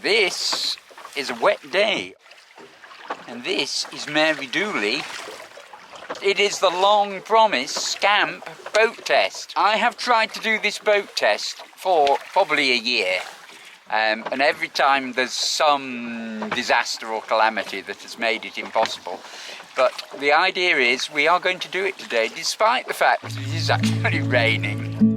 This is a wet day, and this is Mary Dooley. It is the long-promised Scamp boat test. I have tried to do this boat test for probably a year, and every time there's some disaster or calamity that has made it impossible. But the idea is we are going to do it today, despite the fact that it is actually raining.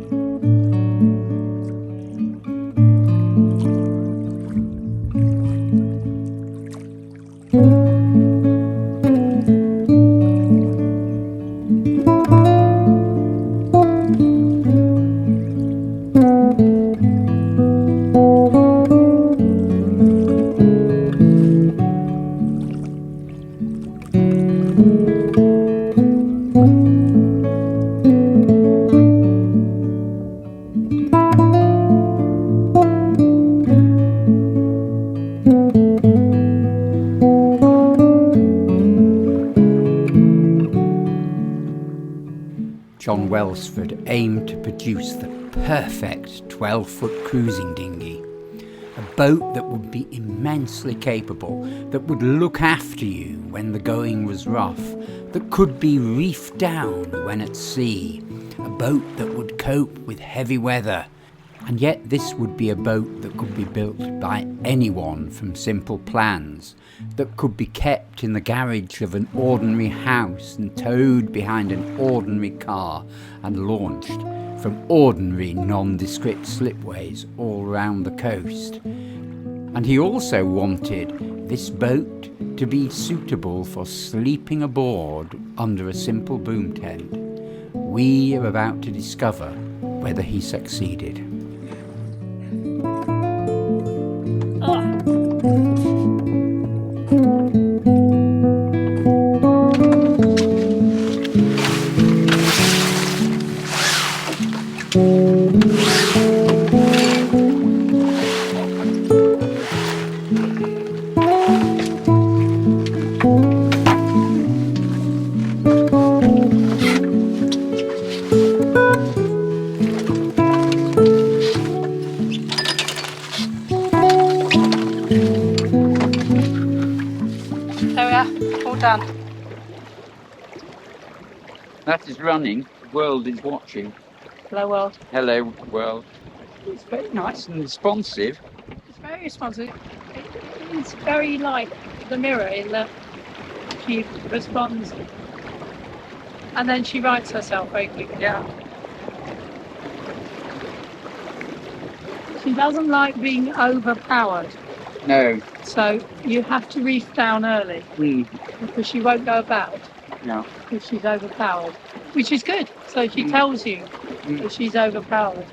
John Welsford aimed to produce the perfect 12-foot cruising dinghy, a boat that would be immensely capable, that would look after you when the going was rough, that could be reefed down when at sea, a boat that would cope with heavy weather. And yet this would be a boat that could be built by anyone from simple plans, that could be kept in the garage of an ordinary house and towed behind an ordinary car and launched from ordinary nondescript slipways all round the coast. And he also wanted this boat to be suitable for sleeping aboard under a simple boom tent. We are about to discover whether he succeeded. Done. That is running, the world is watching. Hello world. Hello world. It's very nice and responsive. It's very responsive. It's very like the mirror in that she responds and then she writes herself very quickly. Yeah. She doesn't like being overpowered. No. So you have to reef down early because she won't go about. No. Because she's overpowered, which is good. So she tells you that she's overpowered.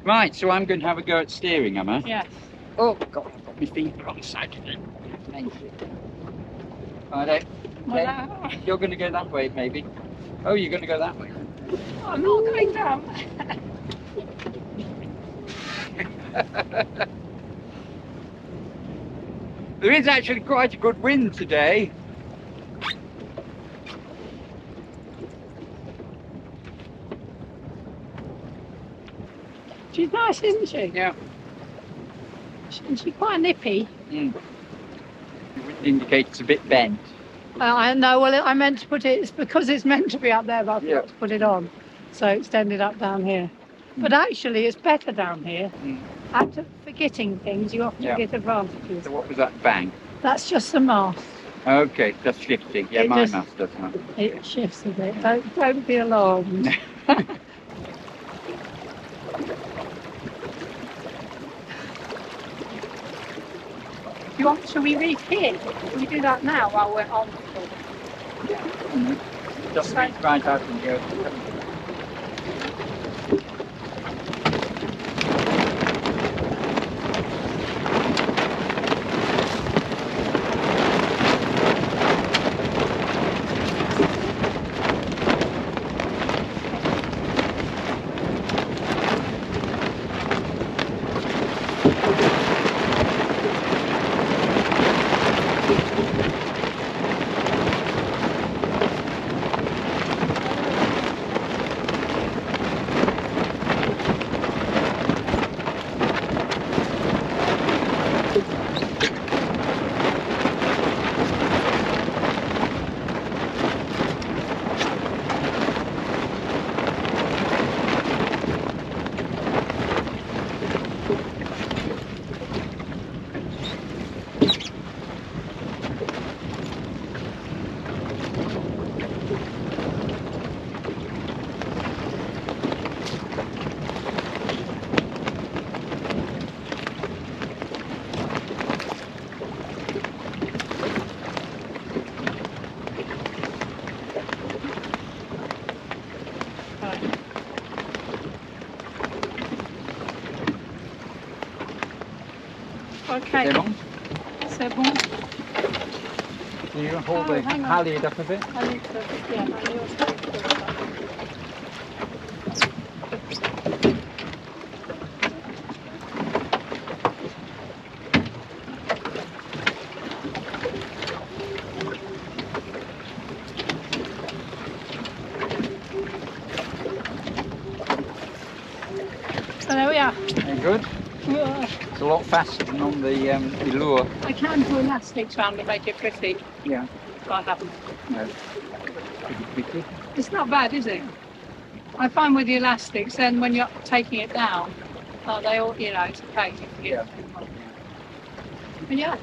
Right, so I'm going to have a go at steering, am I? Yes. Oh God, I've got my feet wrong side of it. Thank you. Righto. Okay. You're going to go that way, maybe. Oh, you're going to go that way. I'm not going down. There is actually quite a good wind today. She's nice, isn't she? Yeah. She's quite nippy. The wind indicates a bit bent. I know, well, I meant to put it, it's because it's meant to be up there, but I forgot to put it on. So it's ended up down here. But actually, it's better down here. After forgetting things, you often get advantages. So what was that bang? That's just the mast. Okay, that's shifting. Yeah, my mast does that. It shifts a bit. Don't be alarmed. Shall we reef here? Can we do that now while we're on? Just reach right out in the ocean. Okay. C'est bon? C'est bon. Can you hold the hang on. halyard up a bit? I need to, yeah, I need to. So there we are. Very good. Yeah. It's a lot faster than on the lure. I can do elastics around to make it pretty, Yeah. but I haven't. No. Pretty quickly. It's not bad, is it? I find with the elastics, then when you're taking it down, they all, you know, it's okay. You can get But yeah,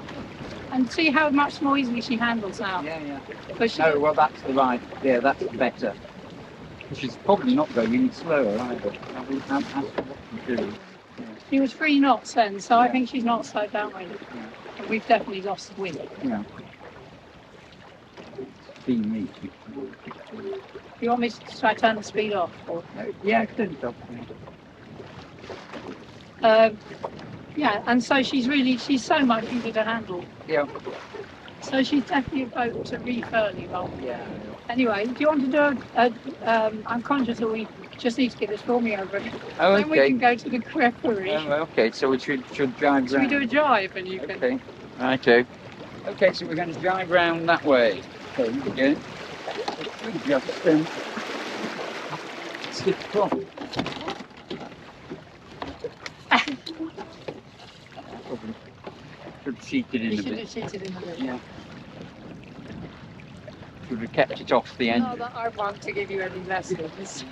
and see how much more easily she handles now. Yeah, yeah. But she, No, well, that's the right. Yeah, that's better. She's probably not going any slower either. I think that's what you do. she was 3 knots then, so I Yeah. think she's not slowed down really. Yeah. And we've definitely lost the wind. Yeah. Being me. You want me to try to turn the speed off? Or? Yeah, turn it off. Yeah, and so she's so much easier to handle. Yeah. So she's definitely a boat to reef early rather than. Yeah. Anyway, do you want to do I'm conscious that we just need to get this filming over it. Oh, Then we okay. can go to the creperie. Oh, okay, so we should drive Should we round. do a drive and you can... Okay, righto. Okay, so we're going to drive round that way. Okay, here we go. We just stick across. Probably should have cheated in You a should bit. have cheated in a bit. Yeah. Should have kept it off the end. Not that I want to give you any lessons.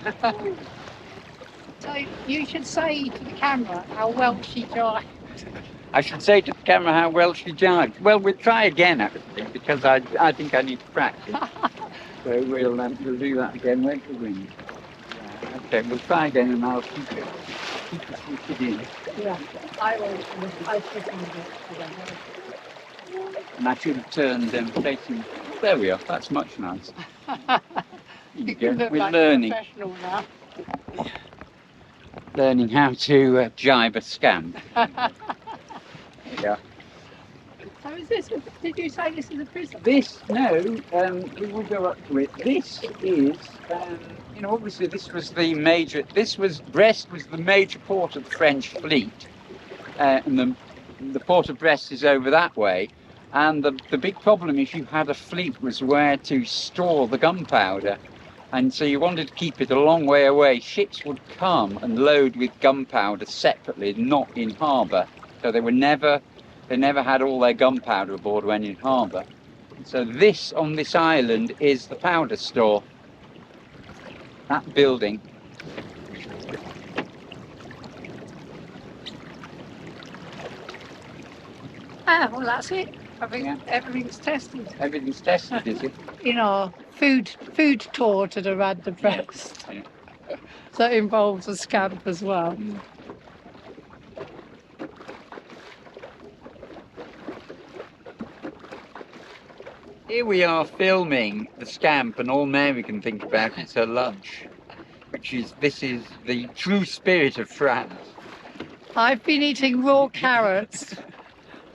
So you should say to the camera how well she drives. I should say to the camera how well she jived. Well, we'll try again actually, because I think I need to practice. So we'll do that again. Where's the wind? Yeah, okay, we'll try again, and I'll keep it in. Yeah, I will. I'll put in a bit. And I should have turned facing. There we are. That's much nicer. You can look We're like learning, a professional now. learning how to jibe a scamp. Yeah. So is this? Did you say this is a prison? This, no, we will go up to it. This is, you know, obviously Brest was the major port of the French fleet, and the port of Brest is over that way. And the big problem if you had a fleet was where to store the gunpowder. And so you wanted to keep it a long way away. Ships would come and load with gunpowder separately, not in harbour. So they never had all their gunpowder aboard when in harbour. So this, on this island, is the powder store. That building. Ah, well that's it. I think Yeah. everything's tested. Everything's tested, is it? In our food tour to the Rad de Brest. Yeah. That involves a scamp as well. Mm. Here we are filming the scamp, and all Mary can think about is her lunch, this is the true spirit of France. I've been eating raw carrots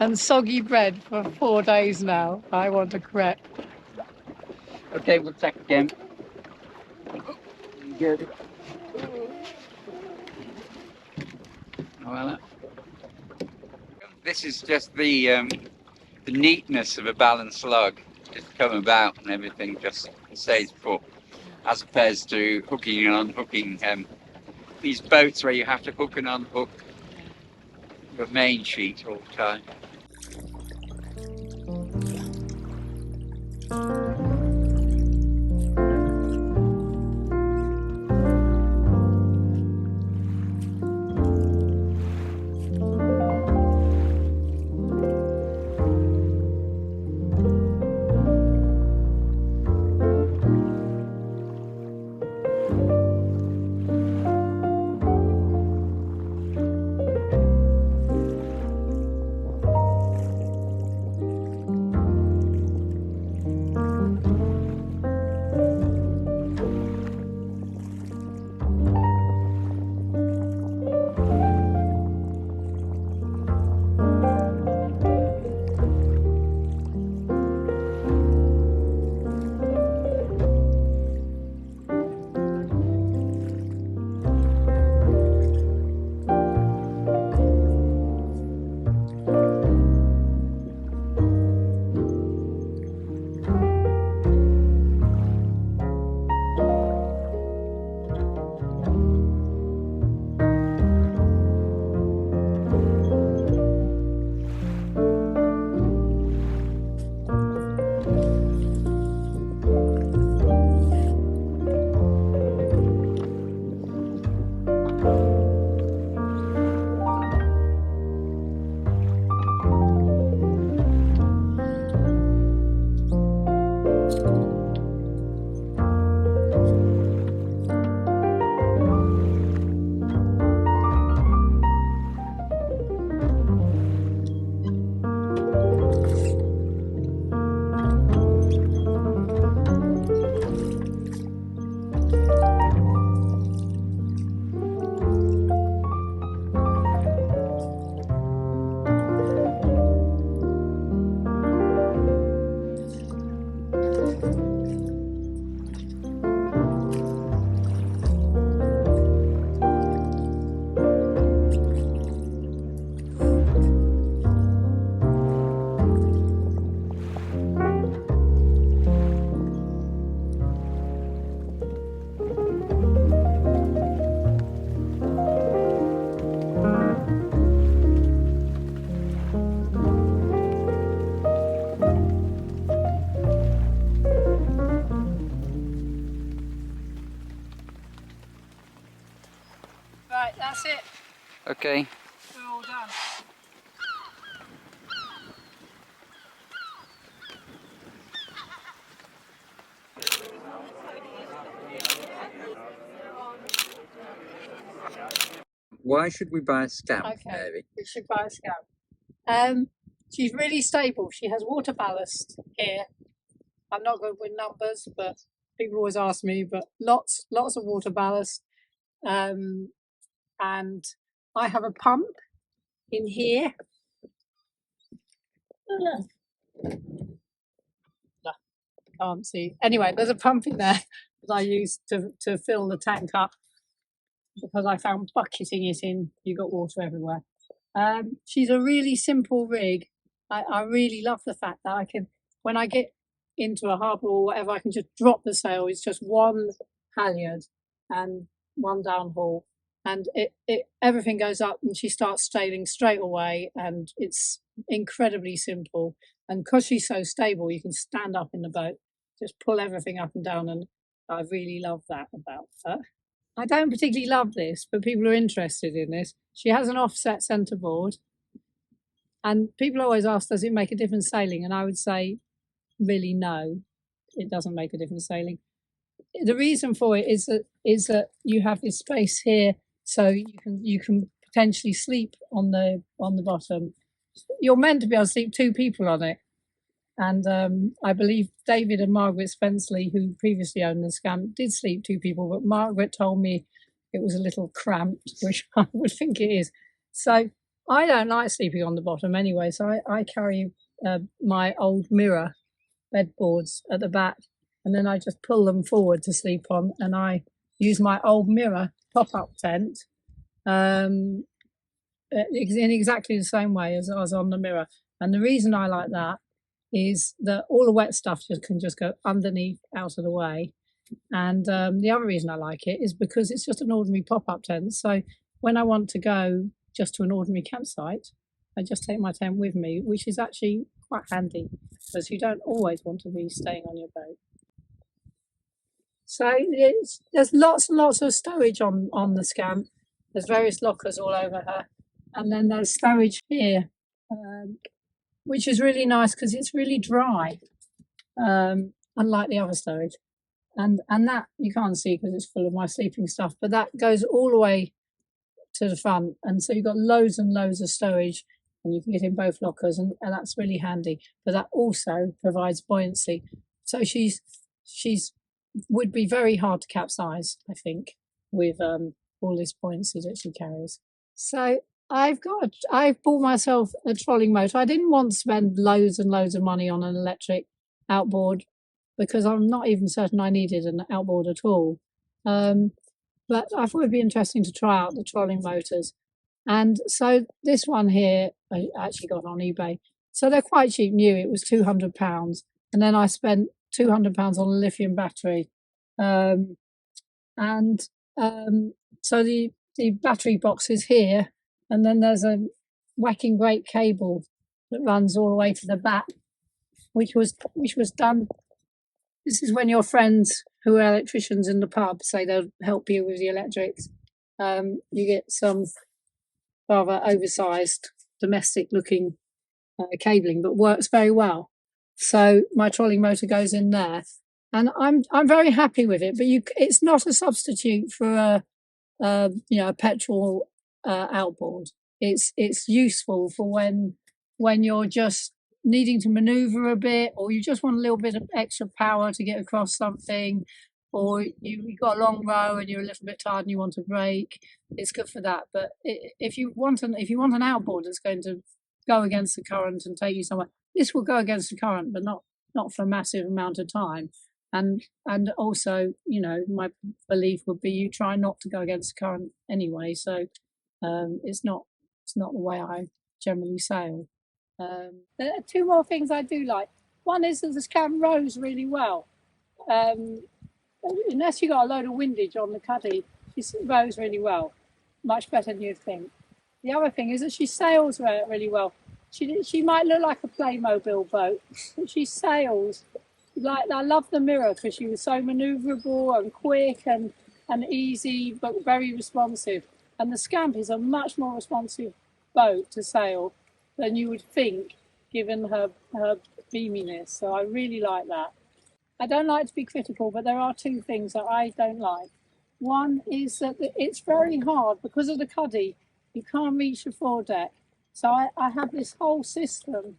and soggy bread for 4 days now. I want a crepe. Okay, we'll check again. Good. Well, this is just the neatness of a balanced lug, just come about and everything just stays put, as opposed to hooking and unhooking these boats where you have to hook and unhook the main sheet all the time. Okay. We're all done. Why should we buy a Scamp, Okay, Mary? we should buy a Scamp. She's really stable. She has water ballast here. I'm not good with numbers, but people always ask me. But lots of water ballast. And I have a pump in here. Can't see. Anyway, there's a pump in there that I use to fill the tank up because I found bucketing it in, you got water everywhere. She's a really simple rig. I really love the fact that I can, when I get into a harbour or whatever, I can just drop the sail. It's just one halyard and one downhaul, and it everything goes up and she starts sailing straight away, and it's incredibly simple. And because she's so stable, you can stand up in the boat, just pull everything up and down, and I really love that about her. I don't particularly love this, but people are interested in this. She has an offset centreboard, and people always ask, does it make a difference sailing? And I would say, really, no, it doesn't make a difference sailing. The reason for it is that you have this space here, so you can potentially sleep on the bottom. You're meant to be able to sleep two people on it. And I believe David and Margaret Spenceley, who previously owned the Scamp, did sleep two people, but Margaret told me it was a little cramped, which I would think it is. So I don't like sleeping on the bottom anyway, so I carry my old mirror bedboards at the back, and then I just pull them forward to sleep on, and I use my old mirror pop-up tent in exactly the same way as I was on the mirror. And the reason I like that is that all the wet stuff can just go underneath, out of the way. And the other reason I like it is because it's just an ordinary pop-up tent. So when I want to go just to an ordinary campsite, I just take my tent with me, which is actually quite handy because you don't always want to be staying on your boat. So there's lots and lots of stowage on the Scamp. There's various lockers all over her. And then there's stowage here, which is really nice because it's really dry, unlike the other stowage. And that you can't see because it's full of my sleeping stuff, but that goes all the way to the front. And so you've got loads and loads of stowage, and you can get in both lockers, and that's really handy. But that also provides buoyancy. So she's would be very hard to capsize, I think, with all this buoyancy that she carries. So I've bought myself a trolling motor. I didn't want to spend loads and loads of money on an electric outboard because I'm not even certain I needed an outboard at all. But I thought it'd be interesting to try out the trolling motors. And so this one here, I actually got on eBay. So they're quite cheap new. It was £200. And then I spent £200 on a lithium battery. So the battery box is here. And then there's a whacking great cable that runs all the way to the back, which was done. This is when your friends who are electricians in the pub say they'll help you with the electrics. You get some rather oversized domestic looking cabling, but works very well. So my trolling motor goes in there, and I'm very happy with it. But it's not a substitute for a petrol outboard. It's useful for when you're just needing to maneuver a bit, or you just want a little bit of extra power to get across something, or you've got a long row and you're a little bit tired and you want a break. It's good for that. But if you want an outboard that's going to go against the current and take you somewhere, this will go against the current, but not for a massive amount of time. And also, my belief would be you try not to go against the current anyway. So it's not the way I generally sail. There are two more things I do like. One is that the Scamp rows really well. Unless you got a load of windage on the cuddy, she rows really well, much better than you'd think. The other thing is that she sails really well. She might look like a Playmobil boat, but she sails. I love the mirror because she was so manoeuvrable and quick and easy, but very responsive. And the Scamp is a much more responsive boat to sail than you would think, given her beaminess. So I really like that. I don't like to be critical, but there are two things that I don't like. One is that it's very hard because of the cuddy. You can't reach the foredeck. So I have this whole system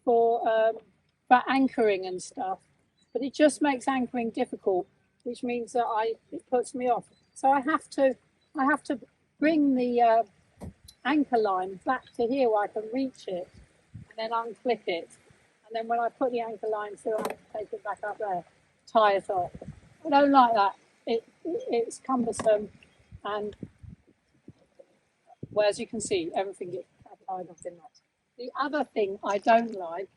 for anchoring and stuff, but it just makes anchoring difficult, which means that it puts me off. So I have to bring the anchor line back to here where I can reach it, and then unclip it. And then when I put the anchor line through, I have to take it back up there, tie it off. I don't like that. It's cumbersome, and well, as you can see, everything gets tied off in that. The other thing I don't like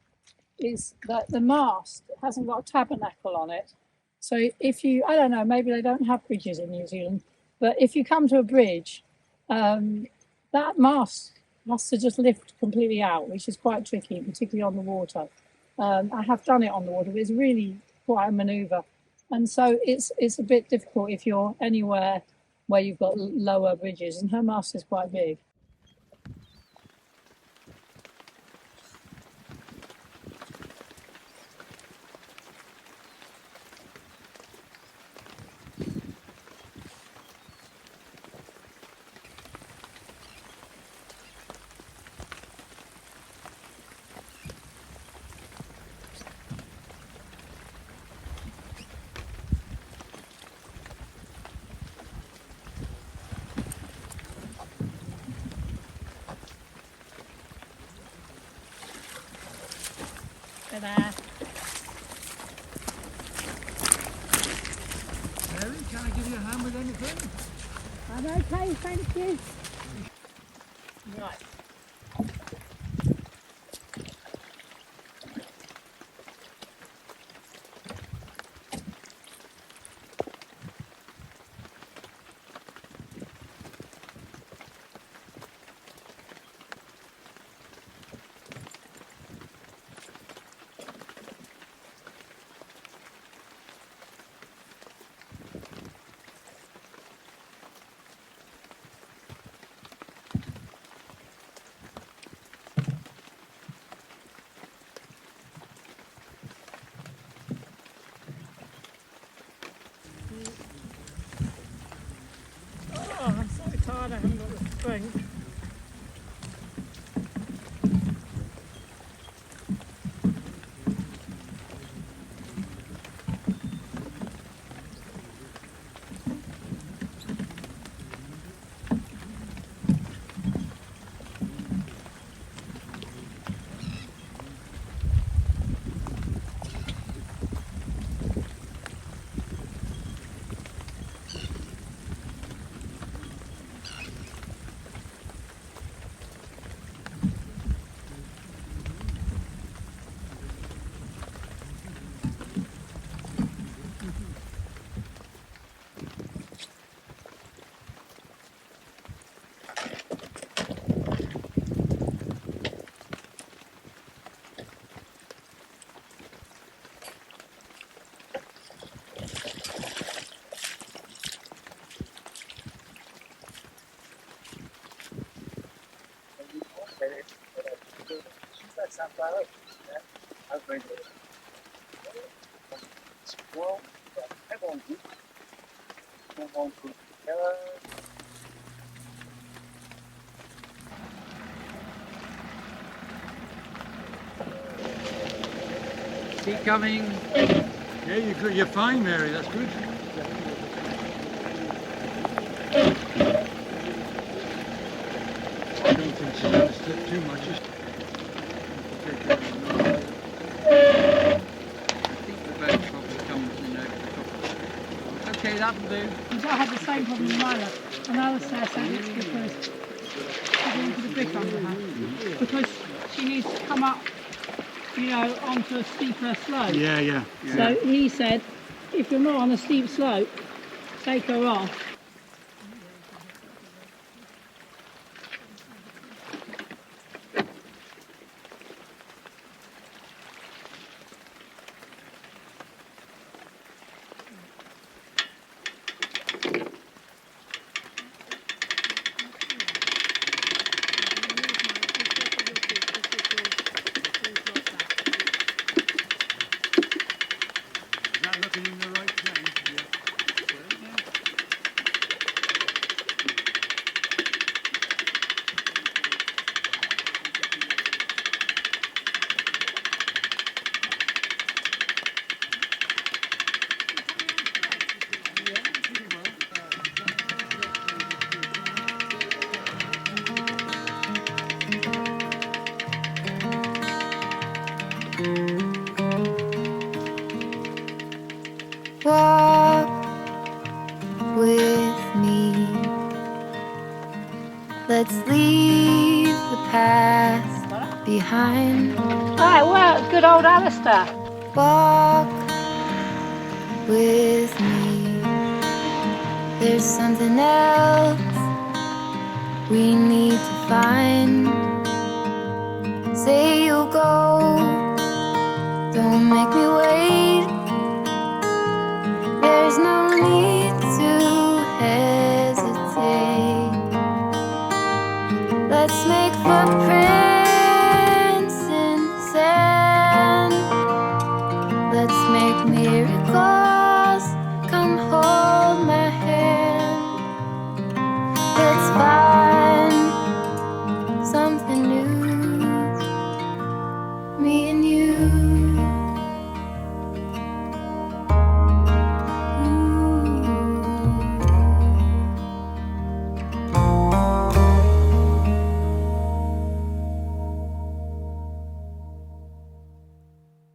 is that the mast hasn't got a tabernacle on it. So if you, I don't know, maybe they don't have bridges in New Zealand, but if you come to a bridge, that mast has to just lift completely out, which is quite tricky, particularly on the water. I have done it on the water, but it's really quite a manoeuvre. And so it's a bit difficult if you're anywhere where you've got lower bridges, and her mast is quite big. Ta-da. Mary, can I give you a hand with anything? I'm okay, thank you. Right. Oh, I'm so tired, I haven't got the strength. Keep coming. Yeah, you're fine, Mary, that's good. I don't think she's going to slip too much. I think the boat probably comes in over the top. Okay, that'll do. Because I had the same problem with Lila. And Alistair said it's because she's into the brick under her. Because she needs to come up, onto a steeper slope. Yeah. So he said, if you're not on a steep slope, take her off. leave the past behind. Alright, well, good old Alistair. Walk with me. There's something else we need to find. Say you'll go, don't make me wait. There's no need to hesitate. Let's make footprints